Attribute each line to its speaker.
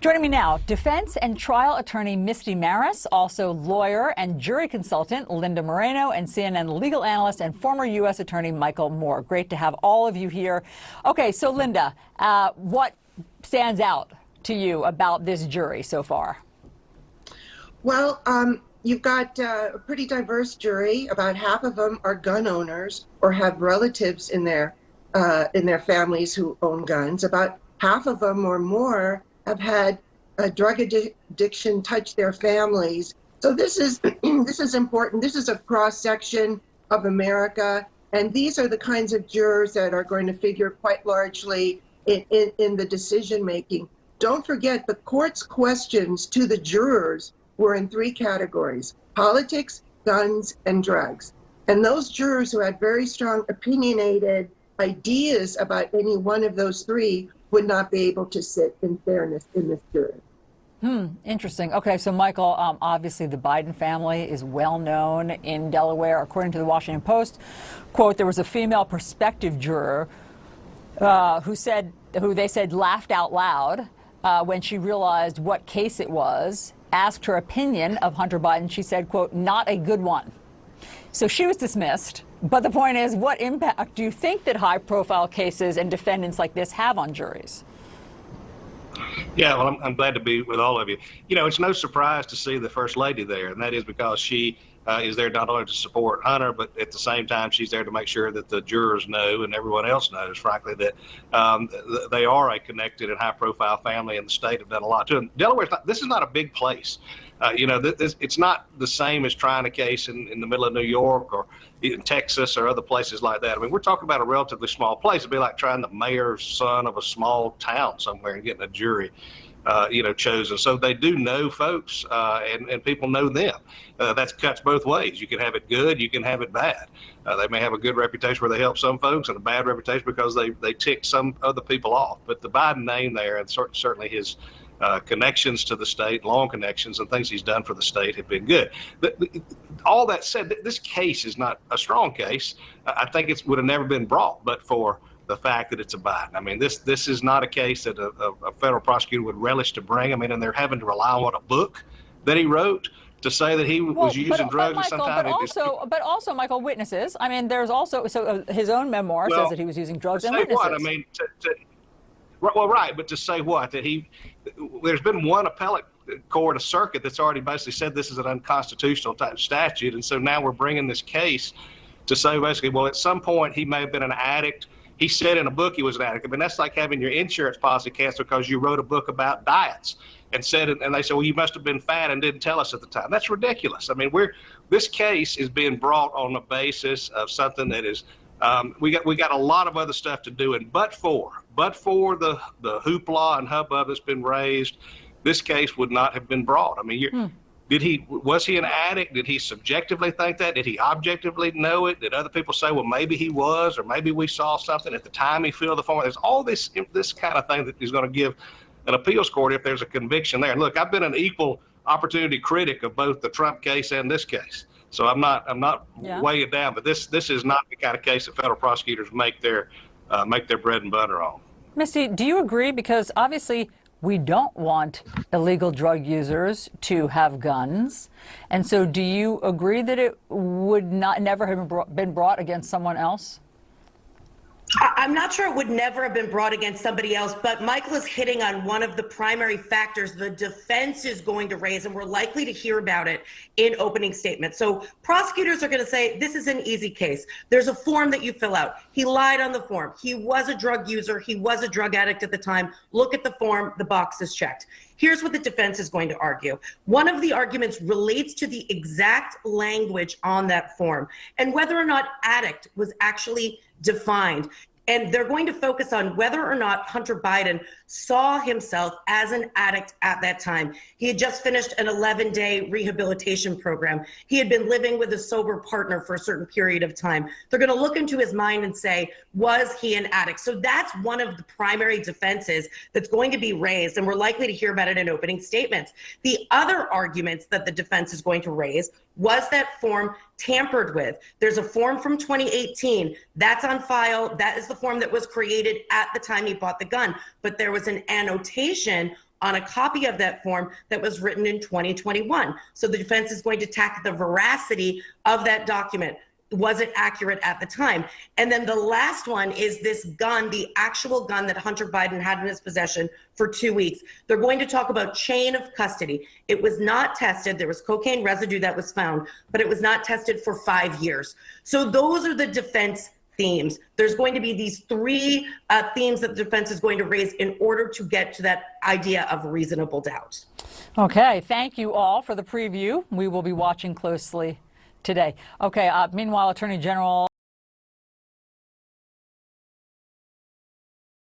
Speaker 1: Joining me now, defense and trial attorney Misty Marris, also lawyer and jury consultant Linda Moreno, and CNN legal analyst and former U.S. Attorney Michael Moore. Great to have all of you here. Okay, so Linda, what stands out to you about this jury so far?
Speaker 2: Well, you've got a pretty diverse jury. About half of them are gun owners or have relatives in their families who own guns. About half of them or more have had a drug addiction touch their families. So this is important. This is a cross section of America, and these are the kinds of jurors that are going to figure quite largely in the decision making. Don't forget, the court's questions to the jurors were in three categories: politics, guns, and drugs. And those jurors who had very strong opinionated ideas about any one of those three would not be able to sit in fairness in this jury.
Speaker 1: Interesting. Okay, so Michael, obviously the Biden family is well known in Delaware. According to the Washington Post, quote, there was a female prospective juror who they said laughed out loud when she realized what case it was, asked her opinion of Hunter Biden. She said, quote, not a good one. So she was dismissed. But the point is, what impact do you think that high-profile cases and defendants like this have on juries?
Speaker 3: Yeah, well, I'm glad to be with all of you. You know, it's no surprise to see the First Lady there, and that is because she is there not only to support Hunter, but at the same time, she's there to make sure that the jurors know and everyone else knows, frankly, that they are a connected and high-profile family, and the state have done a lot to them. Delaware, this is not a big place. It's not the same as trying a case in the middle of New York or in Texas or other places like that. I mean, we're talking about a relatively small place. It'd be like trying the mayor's son of a small town somewhere and getting a jury, chosen. So they do know folks, and people know them. That cuts both ways. You can have it good, you can have it bad. They may have a good reputation where they help some folks and a bad reputation because they tick some other people off. But the Biden name there, and certainly his connections to the state, long connections, and things he's done for the state have been good. But all that said, this case is not a strong case. I think it would have never been brought, but for the fact that it's a Biden. I mean, this is not a case that a federal prosecutor would relish to bring. I mean, and they're having to rely on a book that he wrote to say that he was using drugs.
Speaker 1: But also, Michael, witnesses. I mean, there's also his own memoir says that he was using drugs, and witnesses.
Speaker 3: What? I mean, right, but to say what? That there's been one appellate court, a circuit, that's already basically said this is an unconstitutional type statute, and so now we're bringing this case to say basically, well, at some point he may have been an addict. He said in a book he was an addict. I mean, that's like having your insurance policy canceled because you wrote a book about diets and said it, and they said, well, you must have been fat and didn't tell us at the time. That's ridiculous. I mean, this case is being brought on the basis of something that is. We got a lot of other stuff to do, and but for the hoopla and hubbub that's been raised, this case would not have been brought. I mean, was he an addict? Did he subjectively think that? Did he objectively know it? Did other people say, well, maybe he was, or maybe we saw something at the time he filled the form? There's all this kind of thing that is going to give an appeals court if there's a conviction there. And look, I've been an equal opportunity critic of both the Trump case and this case. So I'm not weighing it down, but this is not the kind of case that federal prosecutors make their bread and butter on.
Speaker 1: Misty, do you agree? Because obviously we don't want illegal drug users to have guns, and so do you agree that it would never have been brought against someone else?
Speaker 4: I'm not sure it would never have been brought against somebody else, but Michael is hitting on one of the primary factors the defense is going to raise, and we're likely to hear about it in opening statements. So prosecutors are going to say, this is an easy case. There's a form that you fill out. He lied on the form. He was a drug user. He was a drug addict at the time. Look at the form. The box is checked. Here's what the defense is going to argue. One of the arguments relates to the exact language on that form and whether or not addict was actually defined. And they're going to focus on whether or not Hunter Biden saw himself as an addict at that time. He had just finished an 11-day rehabilitation program. He had been living with a sober partner for a certain period of time. They're going to look into his mind and say, was he an addict? So that's one of the primary defenses that's going to be raised, and we're likely to hear about it in opening statements. The other arguments that the defense is going to raise was that form tampered with. There's a form from 2018 that's on file. That is the form that was created at the time he bought the gun. But there was an annotation on a copy of that form that was written in 2021. So the defense is going to attack the veracity of that document. Was it accurate at the time? And then the last one is this gun, the actual gun that Hunter Biden had in his possession for 2 weeks. They're going to talk about chain of custody. It was not tested. There was cocaine residue that was found, but it was not tested for 5 years. So those are the defense themes. There's going to be these three themes that the defense is going to raise in order to get to that idea of reasonable doubt.
Speaker 1: Okay, thank you all for the preview. We will be watching closely today. Okay, meanwhile, Attorney General